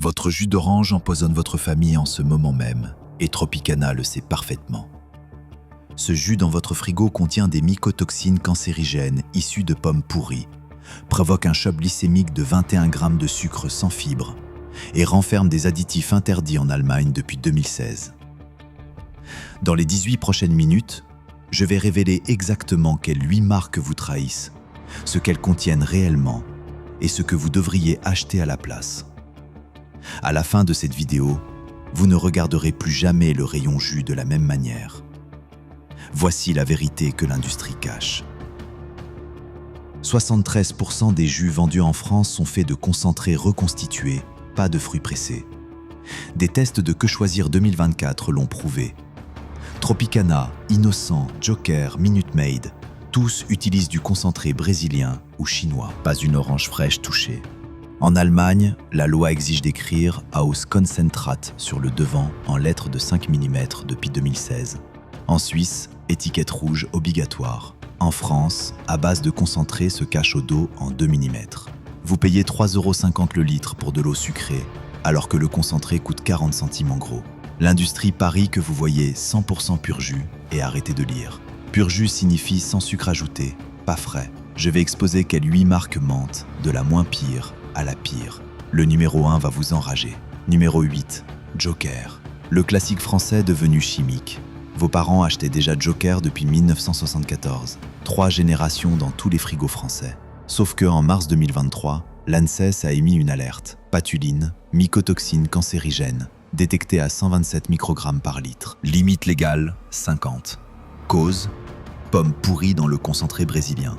Votre jus d'orange empoisonne votre famille en ce moment même, et Tropicana le sait parfaitement. Ce jus dans votre frigo contient des mycotoxines cancérigènes issues de pommes pourries, provoque un choc glycémique de 21 grammes de sucre sans fibres et renferme des additifs interdits en Allemagne depuis 2016. Dans les 18 prochaines minutes, je vais révéler exactement quelles 8 marques vous trahissent, ce qu'elles contiennent réellement et ce que vous devriez acheter à la place. À la fin de cette vidéo, vous ne regarderez plus jamais le rayon jus de la même manière. Voici la vérité que l'industrie cache. 73% des jus vendus en France sont faits de concentrés reconstitués, pas de fruits pressés. Des tests de Que Choisir 2024 l'ont prouvé. Tropicana, Innocent, Joker, Minute Maid, tous utilisent du concentré brésilien ou chinois, pas une orange fraîche touchée. En Allemagne, la loi exige d'écrire « Auskoncentrat » sur le devant en lettres de 5 mm depuis 2016. En Suisse, étiquette rouge obligatoire. En France, à base de concentré se cache au dos en 2 mm. Vous payez 3,50 € le litre pour de l'eau sucrée, alors que le concentré coûte 40 centimes en gros. L'industrie parie que vous voyez 100% pur jus et arrêtez de lire. Pur jus signifie sans sucre ajouté, pas frais. Je vais exposer quelles 8 marques mentent, de la moins pire à la pire. Le numéro 1 va vous enrager. Numéro 8, Joker. Le classique français devenu chimique. Vos parents achetaient déjà Joker depuis 1974. 3 générations dans tous les frigos français. Sauf que en mars 2023, l'ANSES a émis une alerte. Patuline, mycotoxine cancérigène, détectée à 127 microgrammes par litre. Limite légale, 50. Cause, pommes pourries dans le concentré brésilien.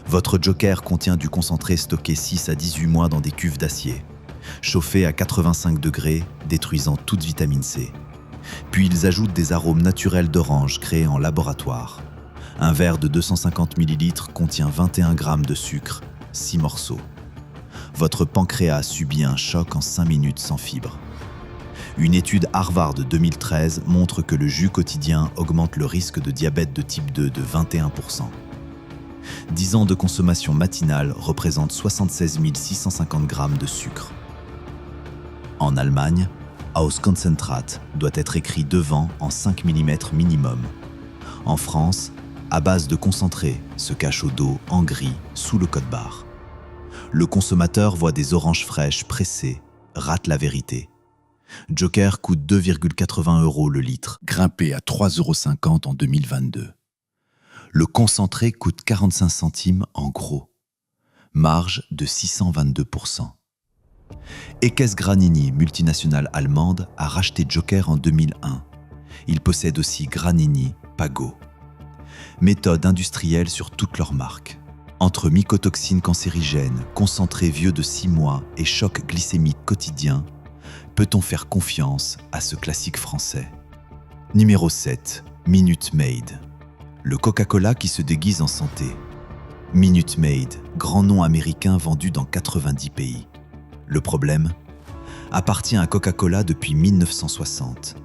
Votre Joker contient du concentré stocké 6 à 18 mois dans des cuves d'acier, chauffé à 85 degrés, détruisant toute vitamine C. Puis ils ajoutent des arômes naturels d'orange créés en laboratoire. Un verre de 250 ml contient 21 grammes de sucre, 6 morceaux. Votre pancréas subit un choc en 5 minutes sans fibres. Une étude Harvard de 2013 montre que le jus quotidien augmente le risque de diabète de type 2 de 21%. 10 ans de consommation matinale représentent 76 650 grammes de sucre. En Allemagne, Auskoncentrat doit être écrit devant en 5 mm minimum. En France, à base de concentré, se cache au dos en gris sous le code barre. Le consommateur voit des oranges fraîches pressées, rate la vérité. Joker coûte 2,80 € le litre, grimpé à 3,50 € en 2022. Le concentré coûte 45 centimes en gros. Marge de 622%. Ekes Granini, multinationale allemande, a racheté Joker en 2001. Il possède aussi Granini, Pago. Méthode industrielle sur toutes leurs marques. Entre mycotoxines cancérigènes, concentré vieux de 6 mois et choc glycémique quotidien, peut-on faire confiance à ce classique français? Numéro 7, Minute Maid. Le Coca-Cola qui se déguise en santé. Minute Maid, grand nom américain vendu dans 90 pays. Le problème appartient à Coca-Cola depuis 1960.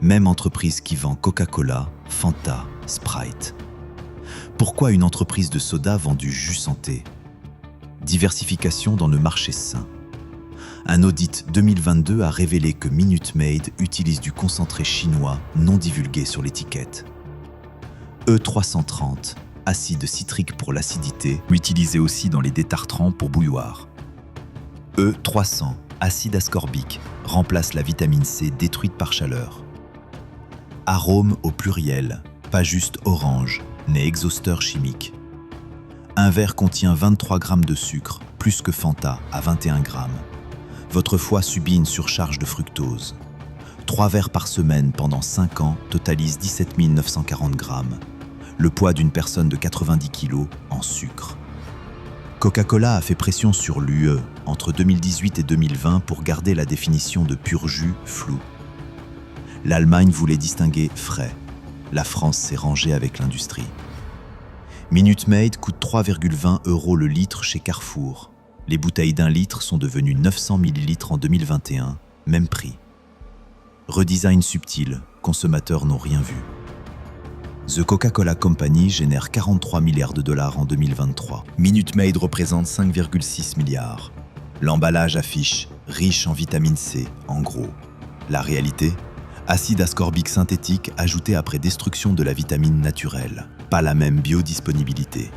Même entreprise qui vend Coca-Cola, Fanta, Sprite. Pourquoi une entreprise de soda vend du jus santé? Diversification dans le marché sain. Un audit 2022 a révélé que Minute Maid utilise du concentré chinois non divulgué sur l'étiquette. E330, acide citrique pour l'acidité, utilisé aussi dans les détartrants pour bouilloire. E300, acide ascorbique, remplace la vitamine C détruite par chaleur. Arôme au pluriel, pas juste orange, n'est exhausteur chimique. Un verre contient 23 grammes de sucre, plus que Fanta à 21 grammes. Votre foie subit une surcharge de fructose. 3 verres par semaine pendant 5 ans totalisent 17 940 grammes. Le poids d'une personne de 90 kg en sucre. Coca-Cola a fait pression sur l'UE entre 2018 et 2020 pour garder la définition de pur jus floue. L'Allemagne voulait distinguer frais. La France s'est rangée avec l'industrie. Minute Maid coûte 3,20 € le litre chez Carrefour. Les bouteilles d'1 litre sont devenues 900 ml en 2021, même prix. Redesign subtil, consommateurs n'ont rien vu. The Coca-Cola Company génère 43 milliards de dollars en 2023. Minute Maid représente 5,6 milliards. L'emballage affiche « riche en vitamine C » en gros. La réalité ? Acide ascorbique synthétique ajouté après destruction de la vitamine naturelle. Pas la même biodisponibilité.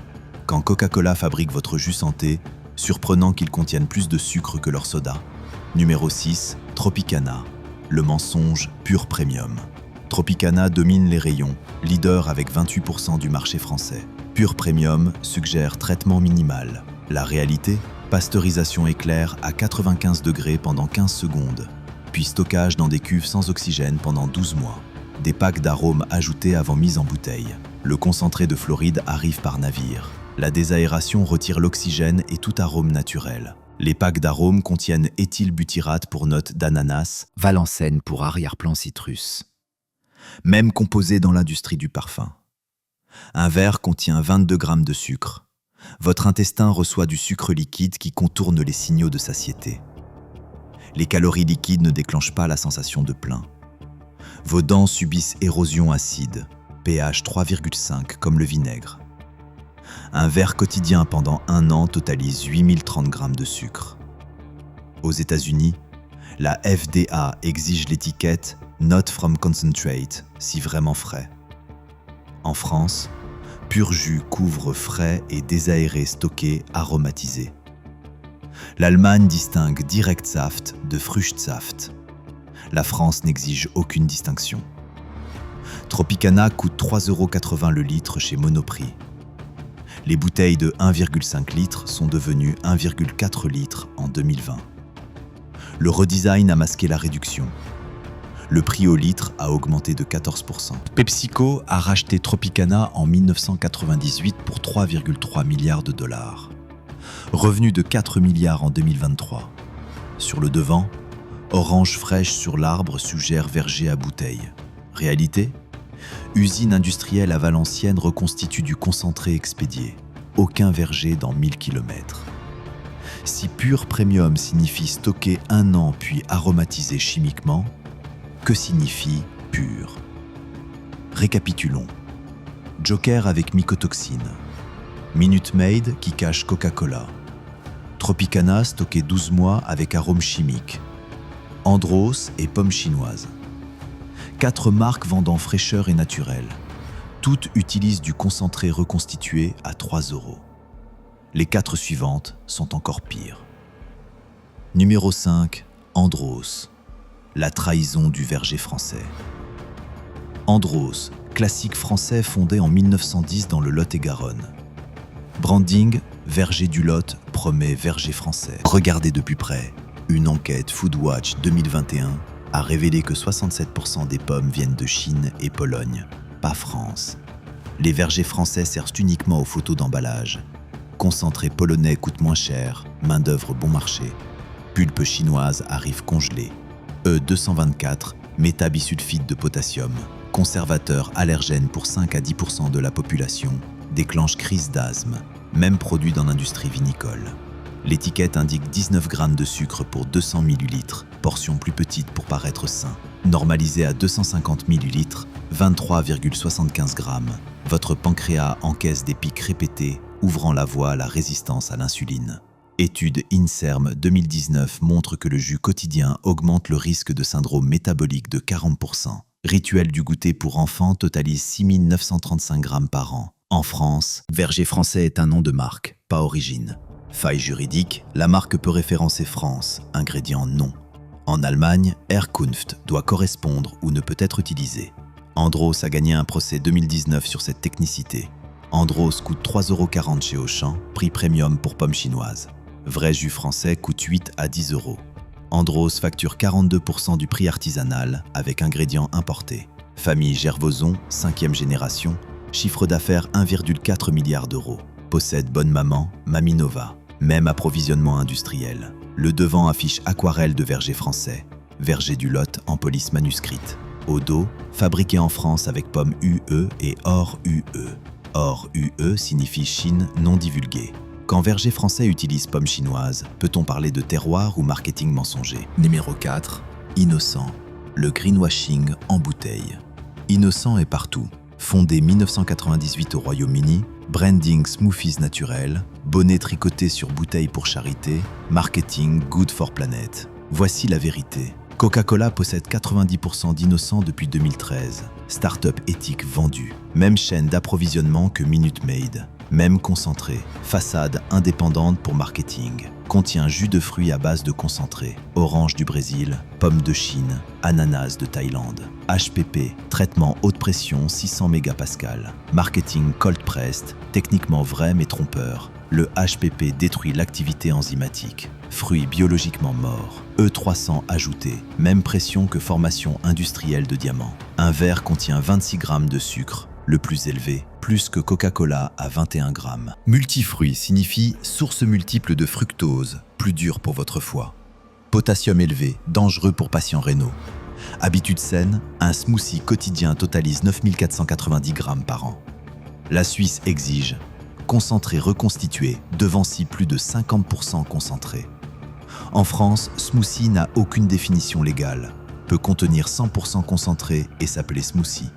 Quand Coca-Cola fabrique votre jus santé, surprenant qu'ils contiennent plus de sucre que leur soda. Numéro 6, Tropicana. Le mensonge pur premium. Tropicana domine les rayons, leader avec 28% du marché français. Pur premium suggère traitement minimal. La réalité ? Pasteurisation éclair à 95 degrés pendant 15 secondes, puis stockage dans des cuves sans oxygène pendant 12 mois. Des packs d'arômes ajoutés avant mise en bouteille. Le concentré de Floride arrive par navire. La désaération retire l'oxygène et tout arôme naturel. Les packs d'arômes contiennent éthylbutyrate pour notes d'ananas, Valencène pour arrière-plan citrus. Même composé dans l'industrie du parfum. Un verre contient 22 grammes de sucre. Votre intestin reçoit du sucre liquide qui contourne les signaux de satiété. Les calories liquides ne déclenchent pas la sensation de plein. Vos dents subissent érosion acide, pH 3,5 comme le vinaigre. Un verre quotidien pendant 1 an totalise 8030 grammes de sucre. Aux États-Unis, la FDA exige l'étiquette « Not from concentrate » si vraiment frais. En France, Pur Jus couvre frais et désaérés stockés aromatisés. L'Allemagne distingue Direktsaft de Fruchtsaft. La France n'exige aucune distinction. Tropicana coûte 3,80 € le litre chez Monoprix. Les bouteilles de 1,5 litre sont devenues 1,4 litre en 2020. Le redesign a masqué la réduction. Le prix au litre a augmenté de 14%. PepsiCo a racheté Tropicana en 1998 pour 3,3 milliards de dollars. Revenu de 4 milliards en 2023. Sur le devant, orange fraîche sur l'arbre suggère verger à bouteille. Réalité ? Usine industrielle à Valenciennes reconstitue du concentré expédié. Aucun verger dans 1000 km. Si pur premium signifie stocker 1 an puis aromatisé chimiquement, que signifie pur ? Récapitulons. Joker avec mycotoxine. Minute Maid qui cache Coca-Cola. Tropicana stocké 12 mois avec arôme chimique. Andros et pomme chinoise. 4 marques vendant fraîcheur et naturel. Toutes utilisent du concentré reconstitué à 3 €. Les 4 suivantes sont encore pires. Numéro 5, Andros. La trahison du verger français. Andros, classique français fondé en 1910 dans le Lot-et-Garonne. Branding, verger du Lot promet verger français. Regardez de plus près, une enquête Foodwatch 2021 a révélé que 67% des pommes viennent de Chine et Pologne, pas France. Les vergers français servent uniquement aux photos d'emballage. Concentré polonais coûte moins cher, main-d'œuvre bon marché. Pulpe chinoise arrive congelée. E224, métabisulfite de potassium, conservateur allergène pour 5 à 10% de la population, déclenche crise d'asthme, même produit dans l'industrie vinicole. L'étiquette indique 19 grammes de sucre pour 200 ml, portion plus petite pour paraître sain. Normalisé à 250 ml, 23,75 grammes. Votre pancréas encaisse des pics répétés, ouvrant la voie à la résistance à l'insuline. Étude INSERM 2019 montre que le jus quotidien augmente le risque de syndrome métabolique de 40%. Rituel du goûter pour enfants totalise 6935 grammes par an. En France, Verger français est un nom de marque, pas origine. Faille juridique, la marque peut référencer France, ingrédient non. En Allemagne, Herkunft doit correspondre ou ne peut être utilisé. Andros a gagné un procès 2019 sur cette technicité. Andros coûte 3,40 € chez Auchan, prix premium pour pommes chinoises. Vrai jus français coûte 8 à 10 €. Andros facture 42% du prix artisanal avec ingrédients importés. Famille Gervoson, 5e génération, chiffre d'affaires 1,4 milliard d'euros. Possède Bonne Maman, Maminova. Même approvisionnement industriel. Le devant affiche aquarelle de verger français. Verger du Lot en police manuscrite. Au dos, fabriqué en France avec pomme UE et or UE. Or UE signifie Chine non divulguée. Quand verger français utilise pomme chinoise, peut-on parler de terroir ou marketing mensonger ? Numéro 4, Innocent. Le greenwashing en bouteille. Innocent est partout. Fondé 1998 au Royaume-Uni, Branding smoothies naturels, bonnet tricoté sur bouteille pour charité, marketing good for planet. Voici la vérité. Coca-Cola possède 90% d'innocents depuis 2013. Start-up éthique vendue. Même chaîne d'approvisionnement que Minute Maid. Même concentré. Façade indépendante pour marketing. Contient jus de fruits à base de concentré. Orange du Brésil, pomme de Chine, ananas de Thaïlande. HPP, traitement haute pression 600 mégapascales. Marketing cold pressed, techniquement vrai mais trompeur. Le HPP détruit l'activité enzymatique. Fruits biologiquement morts. E300 ajouté. Même pression que formation industrielle de diamants. Un verre contient 26 grammes de sucre. Le plus élevé, plus que Coca-Cola à 21 grammes. Multifruits signifie source multiple de fructose, plus dur pour votre foie. Potassium élevé, dangereux pour patients rénaux. Habitude saine, un smoothie quotidien totalise 9490 grammes par an. La Suisse exige concentré reconstitué, devancy plus de 50% concentré. En France, smoothie n'a aucune définition légale, peut contenir 100% concentré et s'appeler smoothie.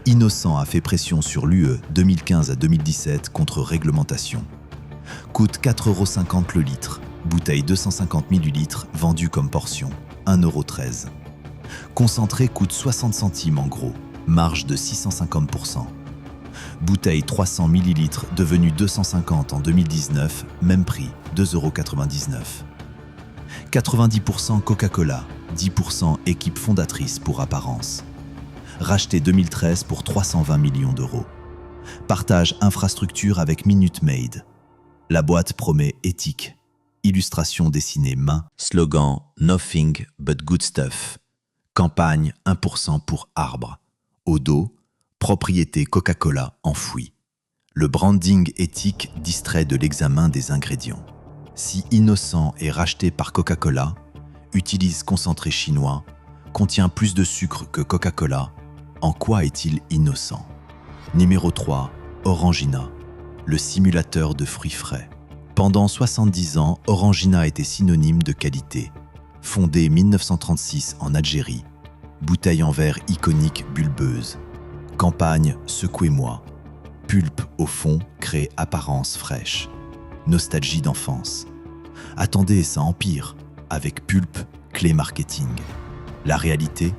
Innocent a fait pression sur l'UE 2015 à 2017 contre réglementation. Coûte 4,50 € le litre, bouteille 250 ml vendue comme portion, 1,13 €. Concentré coûte 60 centimes en gros, marge de 650%. Bouteille 300 ml devenue 250 en 2019, même prix, 2,99 €. 90% Coca-Cola, 10% équipe fondatrice pour apparence. Racheté 2013 pour 320 millions d'euros. Partage infrastructure avec Minute Maid. La boîte promet éthique. Illustration dessinée main. Slogan Nothing but good stuff. Campagne 1% pour arbre. Au dos, propriété Coca-Cola enfouie. Le branding éthique distrait de l'examen des ingrédients. Si Innocent est racheté par Coca-Cola, utilise concentré chinois, contient plus de sucre que Coca-Cola, en quoi est-il innocent? Numéro 3, Orangina, le simulateur de fruits frais. Pendant 70 ans, Orangina était synonyme de qualité. Fondée 1936 en Algérie, bouteille en verre iconique bulbeuse. Campagne Secouez-moi. Pulpe au fond crée apparence fraîche. Nostalgie d'enfance. Attendez, ça empire. Avec Pulpe, clé marketing. La réalité?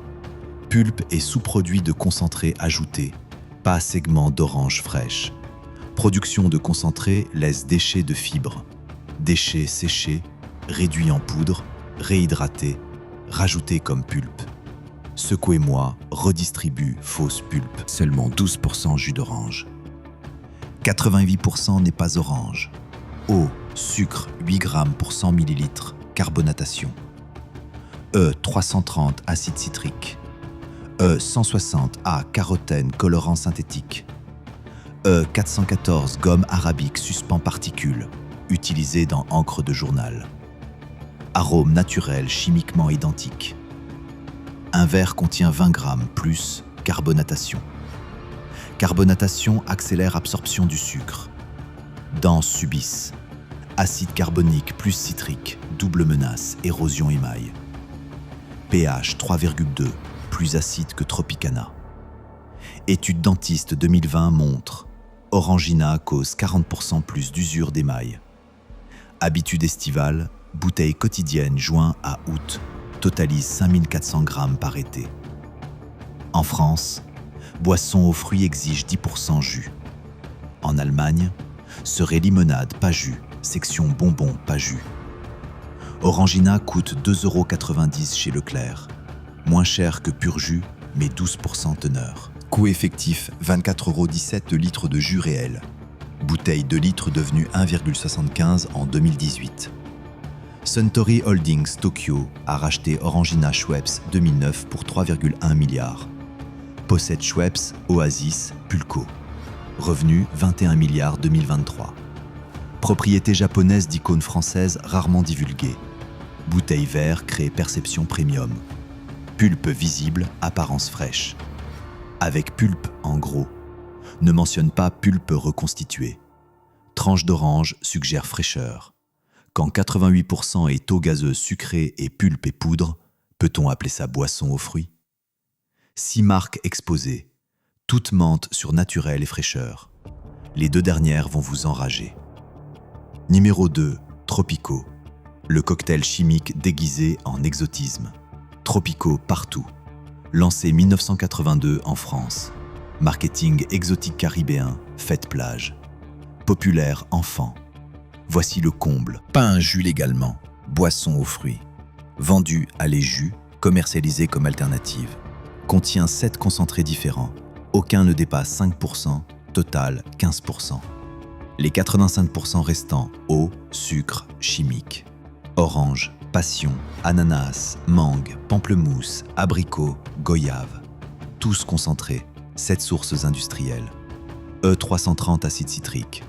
Pulpe est sous-produit de concentré ajouté, pas segment d'orange fraîche. Production de concentré laisse déchets de fibres. Déchets séchés, réduits en poudre, réhydratés, rajoutés comme pulpe. Secouez-moi redistribue fausse pulpe, seulement 12% jus d'orange. 88% n'est pas orange. Eau, sucre, 8 grammes pour 100 ml, carbonatation. E330 acide citrique. E160A carotène colorant synthétique. E414 gomme arabique suspend particules, utilisée dans encre de journal. Arôme naturel chimiquement identique. Un verre contient 20 grammes plus carbonatation. Carbonatation accélère absorption du sucre. Dense subisse. Acide carbonique plus citrique, double menace, érosion émail. pH 3,2, plus acide que Tropicana. Étude dentiste 2020 montre Orangina cause 40% plus d'usure d'émail. Habitude estivale, bouteille quotidienne juin à août, totalise 5400 grammes par été. En France, boisson aux fruits exige 10% jus. En Allemagne, serait limonade pas jus, section bonbons pas jus. Orangina coûte 2,90 € chez Leclerc, moins cher que pur jus, mais 12% teneur. Coût effectif 24,17 € le litre de jus réel. Bouteille de litre devenue 1,75 € en 2018. Suntory Holdings Tokyo a racheté Orangina Schweppes 2009 pour 3,1 milliards. Possède Schweppes, Oasis, Pulco. Revenu 21 milliards 2023. Propriété japonaise d'icônes françaises rarement divulguée. Bouteille vert crée perception premium. Pulpe visible, apparence fraîche. Avec pulpe en gros. Ne mentionne pas pulpe reconstituée. Tranche d'orange suggère fraîcheur. Quand 88% est eau gazeuse sucrée et pulpe et poudre, peut-on appeler ça boisson aux fruits? 6 marques exposées. Toutes mentent sur naturel et fraîcheur. Les deux dernières vont vous enrager. Numéro 2, Tropico. Le cocktail chimique déguisé en exotisme. Tropico partout. Lancé 1982 en France. Marketing exotique caribéen, fête plage. Populaire enfant. Voici le comble. Pas un jus légalement, boisson aux fruits. Vendu à les jus, commercialisé comme alternative. Contient 7 concentrés différents. Aucun ne dépasse 5%, total 15%. Les 85% restants, eau, sucre, chimique. Orange, passion, ananas, mangue, pamplemousse, abricot, goyave. Tous concentrés, 7 sources industrielles. E330 acide citrique.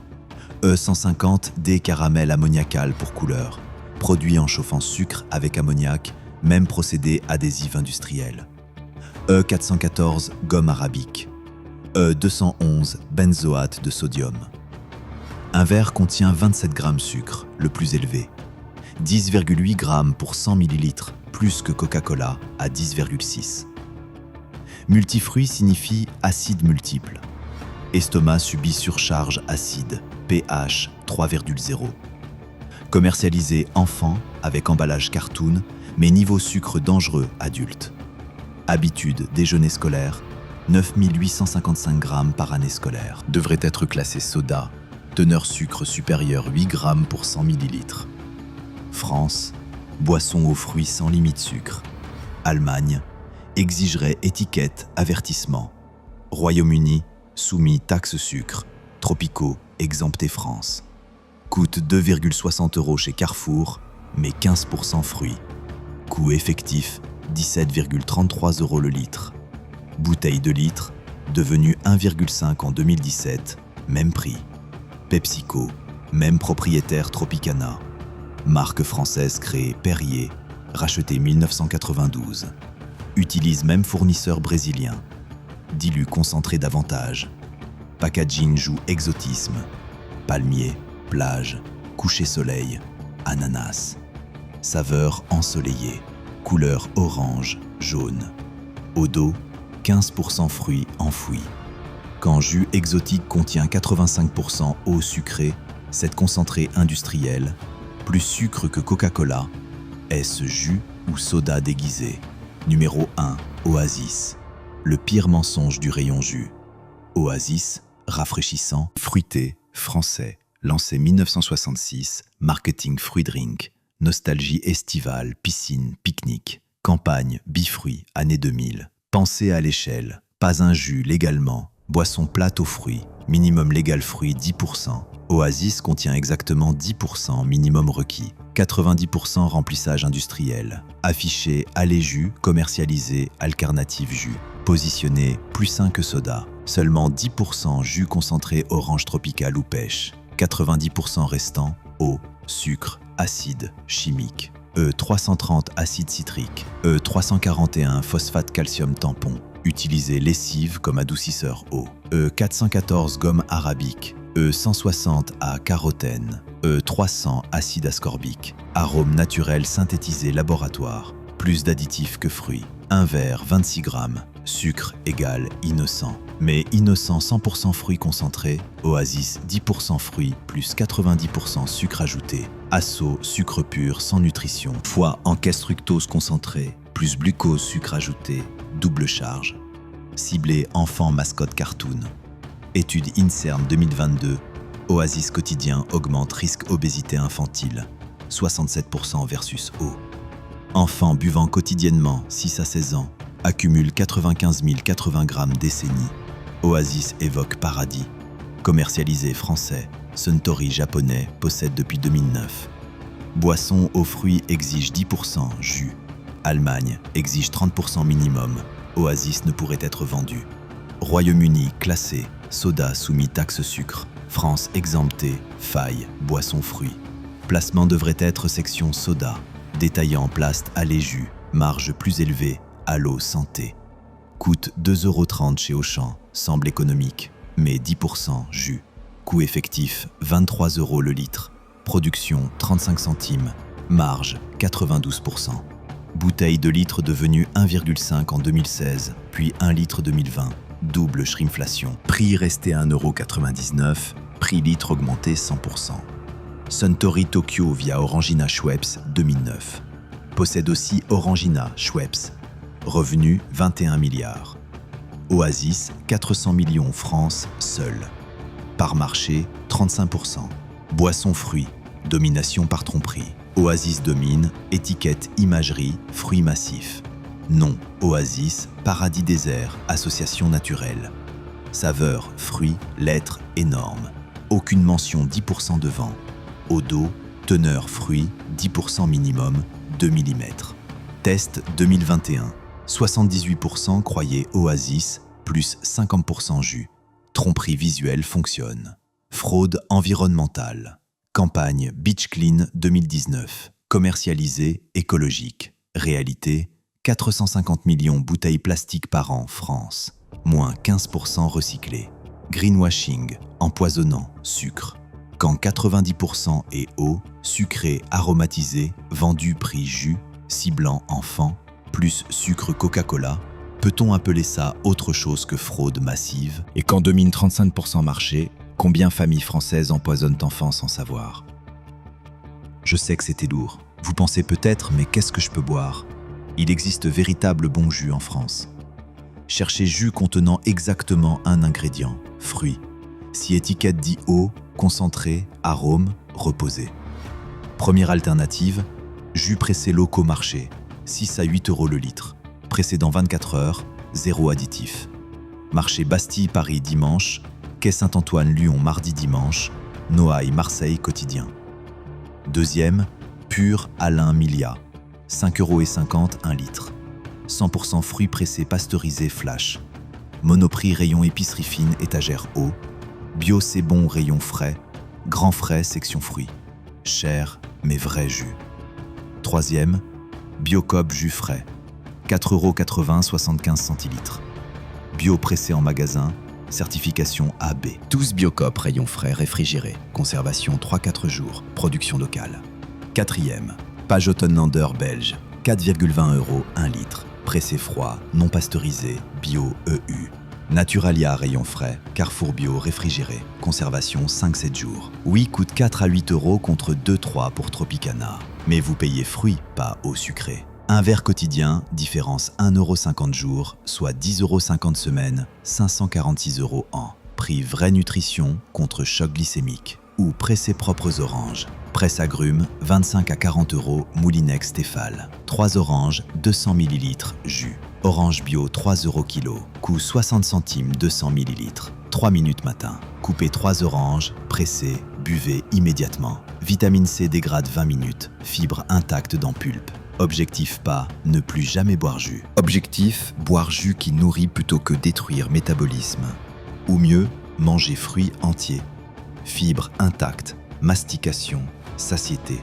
E150 D-caramel ammoniacal pour couleur. Produit en chauffant sucre avec ammoniac, même procédé adhésif industriel. E414 gomme arabique. E211 benzoate de sodium. Un verre contient 27 grammes sucre, le plus élevé. 10,8 grammes pour 100 ml, plus que Coca-Cola à 10,6. Multifruit signifie acide multiple. Estomac subit surcharge acide, pH 3,0. Commercialisé enfant avec emballage cartoon, mais niveau sucre dangereux adulte. Habitude déjeuner scolaire, 9855 grammes par année scolaire. Devrait être classé soda, teneur sucre supérieure 8 grammes pour 100 ml. France, boisson aux fruits sans limite sucre. Allemagne, exigerait étiquette avertissement. Royaume-Uni, soumis taxe sucre. Tropico, exempté France. Coûte 2,60 € chez Carrefour, mais 15% fruits. Coût effectif, 17,33 € le litre. Bouteille de litre, devenue 1,5 en 2017, même prix. PepsiCo, même propriétaire Tropicana. Marque française créée Perrier, rachetée 1992. Utilise même fournisseur brésilien. Dilue concentré davantage. Packaging joue exotisme. Palmier, plage, coucher soleil, ananas. Saveur ensoleillée. Couleur orange, jaune. Eau d'eau, 15% fruits enfouis. Quand jus exotique contient 85% eau sucrée, cette concentrée industrielle, plus sucre que Coca-Cola, est-ce jus ou soda déguisé? Numéro 1, Oasis. Le pire mensonge du rayon jus. Oasis, rafraîchissant, fruité, français, lancé 1966, marketing fruit drink, nostalgie estivale, piscine, pique-nique, campagne, bifruits, année 2000. Pensée à l'échelle, pas un jus légalement, boisson plate aux fruits, minimum légal fruits 10%. Oasis contient exactement 10% minimum requis. 90% remplissage industriel. Affiché allez jus, commercialisé alternative jus. Positionné plus sain que soda. Seulement 10% jus concentré orange tropical ou pêche. 90% restant eau, sucre, acide, chimique. E330 acide citrique. E341 phosphate calcium tampon. Utilisé lessive comme adoucisseur eau. E414 gomme arabique. E160 à carotène. E300 acide ascorbique. Arôme naturel synthétisé laboratoire. Plus d'additifs que fruits. Un verre 26 grammes. Sucre égale innocent. Mais innocent 100% fruits concentrés. Oasis 10% fruits plus 90% sucre ajouté. Asso sucre pur sans nutrition. Foie en caisse fructose concentré plus glucose sucre ajouté. Double charge. Ciblé enfant mascotte cartoon. Étude INSERM 2022. Oasis quotidien augmente risque obésité infantile. 67% versus eau. Enfants buvant quotidiennement 6 à 16 ans accumule 95 080 grammes décennie. Oasis évoque paradis. Commercialisé français, Suntory japonais possède depuis 2009. Boisson aux fruits exige 10% jus. Allemagne exige 30% minimum. Oasis ne pourrait être vendu. Royaume-Uni classé, soda soumis taxe sucre. France exempté, faille, boisson fruits. Placement devrait être section soda. Détaillant plast allez jus, marge plus élevée, Allo santé. Coûte 2,30 € chez Auchan, semble économique, mais 10% jus. Coût effectif 23 € le litre. Production 35 centimes. Marge 92%. Bouteille de litre devenue 1,5 en 2016, puis 1 litre 2020. double shrimpflation. Prix resté à 1,99 €, prix litre augmenté 100%. Suntory Tokyo via Orangina Schweppes 2009. Possède aussi Orangina Schweppes. Revenu 21 milliards. Oasis 400 millions France seul. Par marché 35%. Boisson fruits, domination par tromperie. Oasis domine, étiquette imagerie, fruits massifs. Nom, Oasis, paradis désert, association naturelle. Saveur, fruits, lettres, énorme. Aucune mention 10% de vent. Au dos, teneur fruits, 10% minimum, 2 mm. Test 2021. 78% croyaient Oasis, plus 50% jus. Tromperie visuelle fonctionne. Fraude environnementale. Campagne Beach Clean 2019. Commercialisé, écologique. Réalité, 450 millions bouteilles plastiques par an, France. Moins 15% recyclés. Greenwashing, empoisonnant, sucre. Quand 90% est eau, sucré, aromatisé, vendu prix jus, ciblant enfant, plus sucre Coca-Cola, peut-on appeler ça autre chose que fraude massive? Et quand domine 35% marché, combien familles françaises empoisonnent enfants sans savoir? Je sais que c'était lourd. Vous pensez peut-être, mais qu'est-ce que je peux boire? Il existe véritable bon jus en France. Cherchez jus contenant exactement un ingrédient, fruit. Si étiquette dit eau, concentré, arôme, reposé. Première alternative, jus pressé locaux marché, 6 à 8 € le litre. Précédent 24 heures, 0 additif. Marché Bastille-Paris dimanche, quai Saint-Antoine-Lyon mardi-dimanche, Noailles Marseille quotidien. Deuxième, pur Alain Milia, 5,50 € 1 litre. 100% fruits pressés pasteurisés flash. Monoprix rayon épicerie fine étagère eau. Bio c'est bon rayon frais. Grand frais section fruits. Cher mais vrai jus. Troisième, Biocoop jus frais. 4,80 € 75 centilitres. Bio pressé en magasin. Certification AB. Tous Biocoop rayon frais réfrigérés. Conservation 3-4 jours. Production locale. Quatrième, Pajottenlander belge. 4,20 € 1 litre. Pressé froid, non pasteurisé, bio EU. Naturalia rayon frais, Carrefour bio réfrigéré. Conservation 5-7 jours. Oui, coûte 4 à 8 € contre 2-3 pour Tropicana. Mais vous payez fruits, pas eau sucrée. Un verre quotidien, différence 1,50 € jour, soit 10,50 € semaine, 546 € an. Prix vraie nutrition contre choc glycémique. Ou pressé propres oranges. Presse agrumes, 25 à 40 € Moulinex Stéphal. 3 oranges, 200 ml, jus. Orange bio 3 € kg. Coût 60 centimes 200 ml. 3 minutes matin. Coupez 3 oranges, pressez, buvez immédiatement. Vitamine C dégrade 20 minutes. Fibres intactes dans pulpe. Objectif pas, ne plus jamais boire jus. Objectif, boire jus qui nourrit plutôt que détruire métabolisme. Ou mieux, manger fruits entiers. Fibres intactes, mastication, satiété.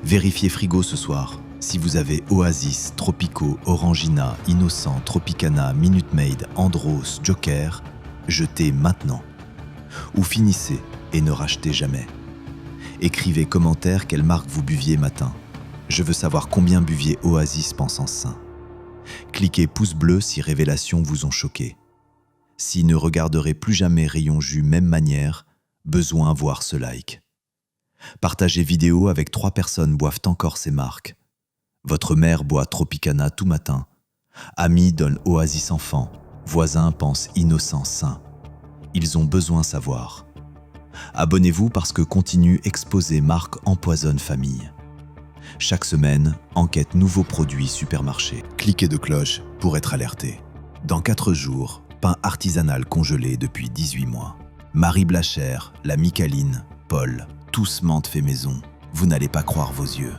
Vérifiez frigo ce soir. Si vous avez Oasis, Tropico, Orangina, Innocent, Tropicana, Minute Maid, Andros, Joker, jetez maintenant. Ou finissez et ne rachetez jamais. Écrivez commentaire quelle marque vous buviez matin. Je veux savoir combien buviez Oasis pensant sain. Cliquez pouce bleu si révélations vous ont choqué. Si ne regarderez plus jamais Rayon Jus même manière, besoin voir ce like. Partagez vidéo avec 3 personnes boivent encore ces marques. Votre mère boit Tropicana tout matin. Ami donne Oasis enfant. Voisin pense innocent sain. Ils ont besoin savoir. Abonnez-vous parce que continue exposer marque empoisonne famille. Chaque semaine, enquête nouveaux produits supermarché. Cliquez de cloche pour être alerté. Dans 4 jours, pain artisanal congelé depuis 18 mois. Marie Blachère, la Micaline, Paul, tous mentent fait maison. Vous n'allez pas croire vos yeux.